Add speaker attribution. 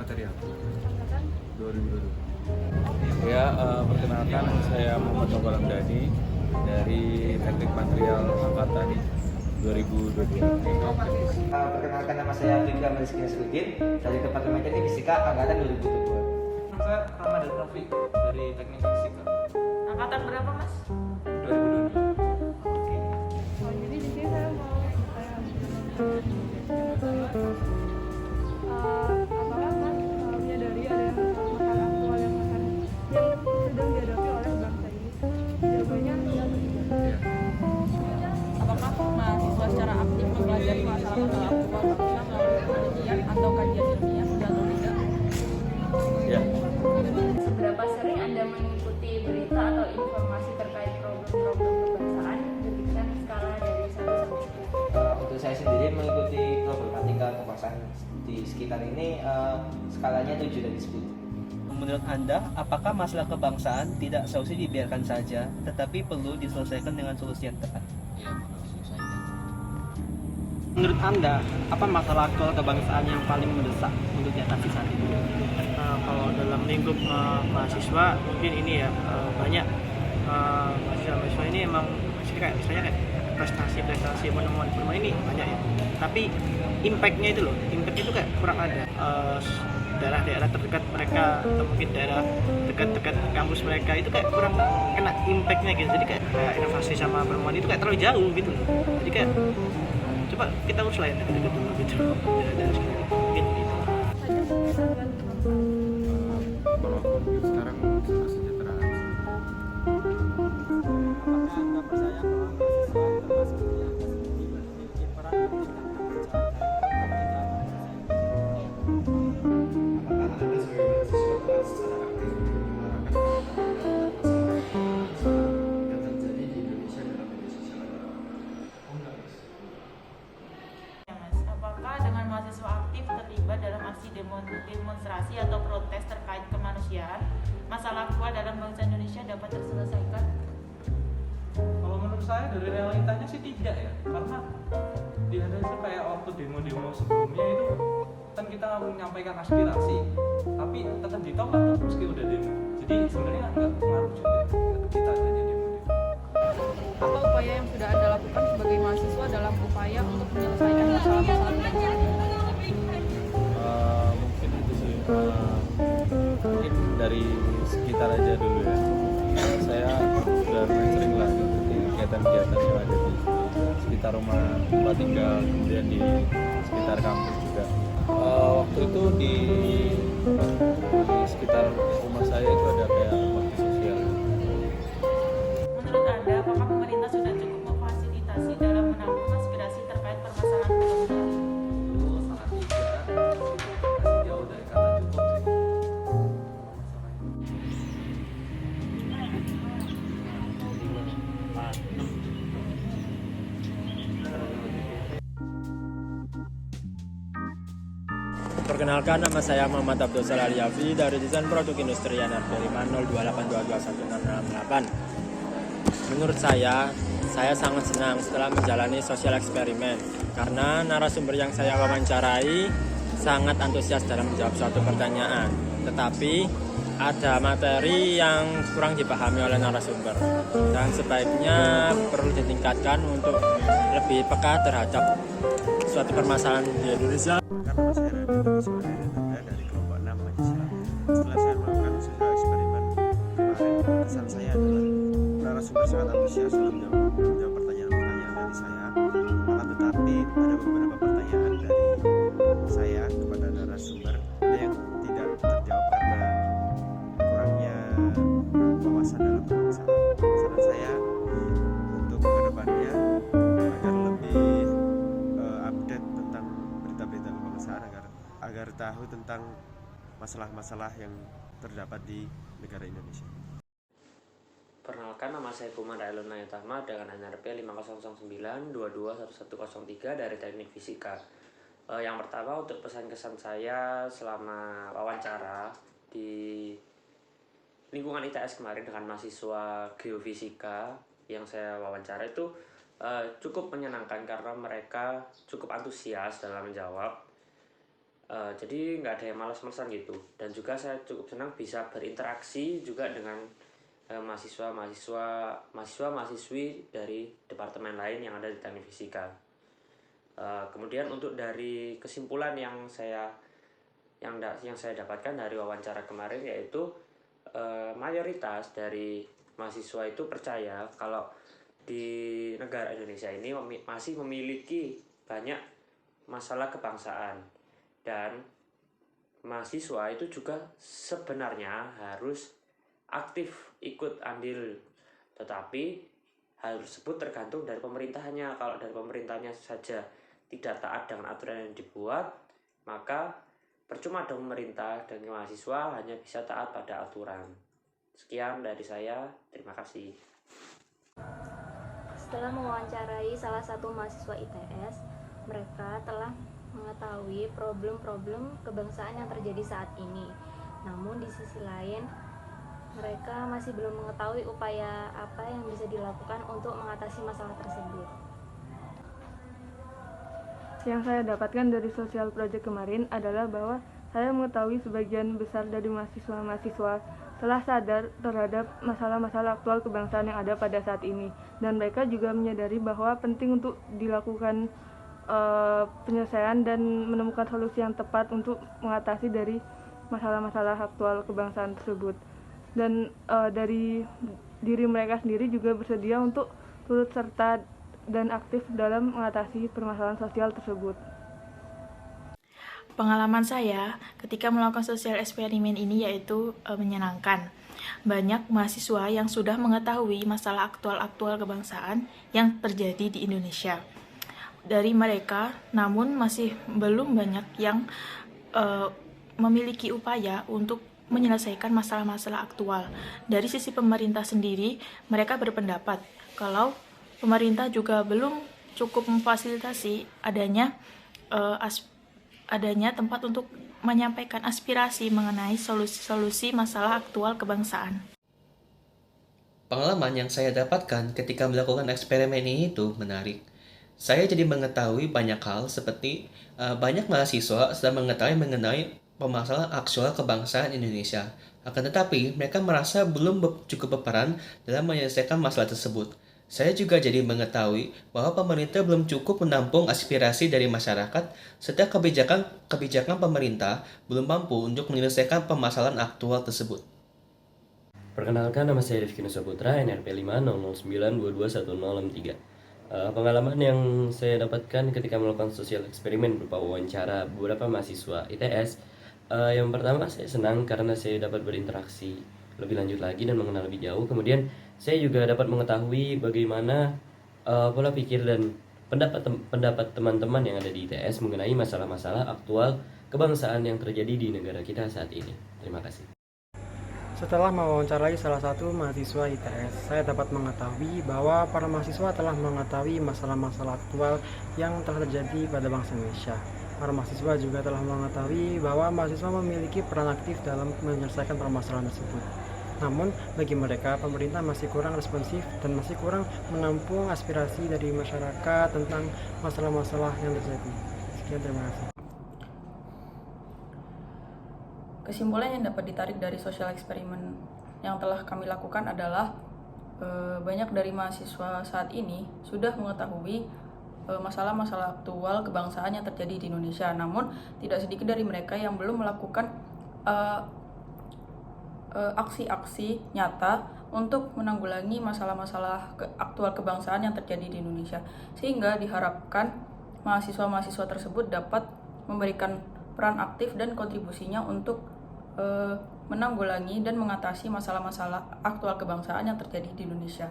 Speaker 1: material
Speaker 2: Angkatan
Speaker 1: 2022. Ya, perkenalkan saya Muhammad Novel Hamdani dari Teknik Material Angkatan 2022.
Speaker 3: Perkenalkan, nama saya Fikra Mariski Nasruddin dari Departemen Teknik Fisika Angkatan 2022.
Speaker 4: Saya Ramadan Rafi dari Teknik Fisika
Speaker 2: angkatan berapa, Mas?
Speaker 4: 2022.
Speaker 2: Jadi di sini saya mau bertanya apakah Mas menyadari ada masalah aktual yang sedang dihadapi oleh bangsa ini? Jawabannya iya atau tidak? Apakah mahasiswa secara aktif mempelajari masalah-masalah aktual bangsa melalui penelitian atau kajian ilmiah atau tidak?
Speaker 1: Ya,
Speaker 5: Seberapa sering Anda mengikuti berita atau informasi terkait problem-problem kebangsaan berdasarkan skala dari 1 sampai 10?
Speaker 3: Untuk saya sendiri mengikuti problematika kebangsaan di sekitar ini skalanya 7 dari 10.
Speaker 6: Menurut Anda, apakah masalah kebangsaan tidak seharusnya dibiarkan saja, tetapi perlu diselesaikan dengan solusi yang tepat?
Speaker 7: Menurut Anda, apa masalah aktual kebangsaan yang paling mendesak untuk diatasi saat ini? Kalau dalam lingkup mahasiswa, mungkin ini ya banyak mahasiswa ini emang kayak misalnya kayak prestasi penemuan ini banyak ya. Tapi impact-nya itu loh, impact itu kayak kurang ada. Daerah-daerah terdekat mereka atau mungkin daerah dekat-dekat kampus mereka itu kayak kurang kena impact-nya gitu. Jadi kayak inovasi sama penemuan itu kayak terlalu jauh gitu loh. Jadi kayak coba kita urus lah yang dekat-dekat dulu gitu daerah sendiri mungkin gitu.
Speaker 1: kalau aku sekarang kesejahteraan.
Speaker 7: Apakah Anda percaya bahwa mahasiswa termasuk yang memiliki peran penting dalam kebijakan
Speaker 8: Apakah Anda sebagai mahasiswa telah secara aktif menyuarakan masalah yang terjadi di Indonesia dalam media sosial Anda? Oh enggak, Mas.
Speaker 2: Ya, Mas, apakah dengan mahasiswa aktif terlibat dalam aksi demonstrasi atau protes terkait kemanusiaan, masalah aktual dalam bangsa Indonesia dapat terselesaikan?
Speaker 4: Kalau menurut saya dari realitanya sih tidak ya, karena di Indonesia kayak waktu demo-demo sebelumnya itu kan kita menyampaikan aspirasi, tapi tetap ditolak tuh meski udah demo. Jadi sebenarnya nggak pengaruh juga kita adanya demo-demo.
Speaker 2: Apa upaya yang sudah Anda lakukan sebagai mahasiswa dalam upaya untuk menyelesaikan masalah-masalah kebangsaan?
Speaker 1: Mungkin itu sih, mungkin dari sekitar aja dulu ya. Saya sudah sering lah mengikuti kegiatan-kegiatan yang ada di sekitar rumah tempat tinggal, kemudian di sekitar kampus juga. Waktu itu di sekitar rumah saya itu ada kayak bakti sosial.
Speaker 2: Menurut Anda, apakah pemerintah sudah cukup memfasilitasi dalam menampung aspirasi terkait permasalahan kebangsaan?
Speaker 4: Itu sangat tidak, masih jauh dari kata cukup sih.
Speaker 9: Perkenalkan, nama saya Muhammad Abdul Salaliafi dari Desain Produk Industri NRP 502822168. Menurut saya sangat senang setelah menjalani sosial eksperimen karena narasumber yang saya wawancarai sangat antusias dalam menjawab suatu pertanyaan. Tetapi ada materi yang kurang dipahami oleh narasumber dan sebaiknya perlu ditingkatkan untuk lebih peka terhadap suatu permasalahan di Indonesia.
Speaker 8: Nama saya Raditya Wisnuwardana dari kelompok 6 Mahasiswa. Setelah saya melakukan sosial eksperimen kemarin, kesan saya adalah narasumber sangat antusias dalam menjawab pertanyaan-pertanyaan dari saya. Akan tetapi ada beberapa pertanyaan dari saya kepada narasumber yang tidak terjawab karena kurangnya wawasan dalam kebangsaan. Saran saya untuk kedepannya agar lebih update tentang berita-berita kebangsaan agar tahu tentang masalah-masalah yang terdapat di negara Indonesia.
Speaker 10: Perkenalkan, nama saya Kumar Eluna Yutama dengan NRP 5009-221103 dari Teknik Fisika. Yang pertama, untuk pesan kesan saya selama wawancara di lingkungan ITS kemarin dengan mahasiswa geofisika yang saya wawancara itu cukup menyenangkan karena mereka cukup antusias dalam menjawab. Jadi nggak ada yang malas-malasan gitu. Dan juga saya cukup senang bisa berinteraksi juga dengan mahasiswa-mahasiswi dari departemen lain yang ada di Teknik Fisika. Kemudian untuk dari kesimpulan yang saya dapatkan dari wawancara kemarin, yaitu mayoritas dari mahasiswa itu percaya kalau di negara Indonesia ini masih memiliki banyak masalah kebangsaan, dan mahasiswa itu juga sebenarnya harus aktif ikut andil, tetapi hal tersebut tergantung dari pemerintahannya. Kalau dari pemerintahnya saja tidak taat dengan aturan yang dibuat, maka percuma dong pemerintah, dan mahasiswa hanya bisa taat pada aturan. Sekian dari saya, terima kasih.
Speaker 5: Setelah mewawancarai salah satu mahasiswa ITS, mereka telah mengetahui problem-problem kebangsaan yang terjadi saat ini. Namun di sisi lain, mereka masih belum mengetahui upaya apa yang bisa dilakukan untuk mengatasi masalah tersebut.
Speaker 2: Yang saya dapatkan dari social project kemarin adalah bahwa saya mengetahui sebagian besar dari mahasiswa-mahasiswa telah sadar terhadap masalah-masalah aktual kebangsaan yang ada pada saat ini, dan mereka juga menyadari bahwa penting untuk dilakukan penyelesaian dan menemukan solusi yang tepat untuk mengatasi dari masalah-masalah aktual kebangsaan tersebut. Dan dari diri mereka sendiri juga bersedia untuk turut serta dan aktif dalam mengatasi permasalahan sosial tersebut.
Speaker 11: Pengalaman saya ketika melakukan sosial eksperimen ini yaitu menyenangkan. Banyak mahasiswa yang sudah mengetahui masalah aktual kebangsaan yang terjadi di Indonesia. Dari mereka, namun masih belum banyak yang memiliki upaya untuk menyelesaikan masalah-masalah aktual. Dari sisi pemerintah sendiri, mereka berpendapat kalau pemerintah juga belum cukup memfasilitasi adanya tempat untuk menyampaikan aspirasi mengenai solusi-solusi masalah aktual kebangsaan.
Speaker 6: Pengalaman yang saya dapatkan ketika melakukan eksperimen ini itu menarik. Saya jadi mengetahui banyak hal, seperti banyak mahasiswa sudah mengetahui mengenai permasalahan aktual kebangsaan Indonesia. Akan tetapi, mereka merasa belum cukup berperan dalam menyelesaikan masalah tersebut. Saya juga jadi mengetahui bahwa pemerintah belum cukup menampung aspirasi dari masyarakat, serta kebijakan pemerintah belum mampu untuk menyelesaikan permasalahan aktual tersebut.
Speaker 12: Perkenalkan, nama saya Rifki Nusaputra, NRP 50092210663. Pengalaman yang saya dapatkan ketika melakukan sosial eksperimen berupa wawancara beberapa mahasiswa ITS. Yang pertama, saya senang karena saya dapat berinteraksi lebih lanjut lagi dan mengenal lebih jauh. Kemudian saya juga dapat mengetahui bagaimana pola pikir dan pendapat teman-teman yang ada di ITS mengenai masalah-masalah aktual kebangsaan yang terjadi di negara kita saat ini. Terima kasih.
Speaker 13: Setelah mewawancarai salah satu mahasiswa ITS, saya dapat mengetahui bahwa para mahasiswa telah mengetahui masalah-masalah aktual yang telah terjadi pada bangsa Indonesia. Para mahasiswa juga telah mengetahui bahwa mahasiswa memiliki peran aktif dalam menyelesaikan permasalahan tersebut. Namun, bagi mereka, pemerintah masih kurang responsif dan masih kurang menampung aspirasi dari masyarakat tentang masalah-masalah yang terjadi. Sekian, terima kasih.
Speaker 2: Kesimpulan yang dapat ditarik dari sosial eksperimen yang telah kami lakukan adalah banyak dari mahasiswa saat ini sudah mengetahui masalah-masalah aktual kebangsaan yang terjadi di Indonesia. Namun tidak sedikit dari mereka yang belum melakukan aksi-aksi nyata untuk menanggulangi masalah-masalah aktual kebangsaan yang terjadi di Indonesia. Sehingga diharapkan mahasiswa-mahasiswa tersebut dapat memberikan peran aktif dan kontribusinya untuk menanggulangi dan mengatasi masalah-masalah aktual kebangsaan yang terjadi di Indonesia.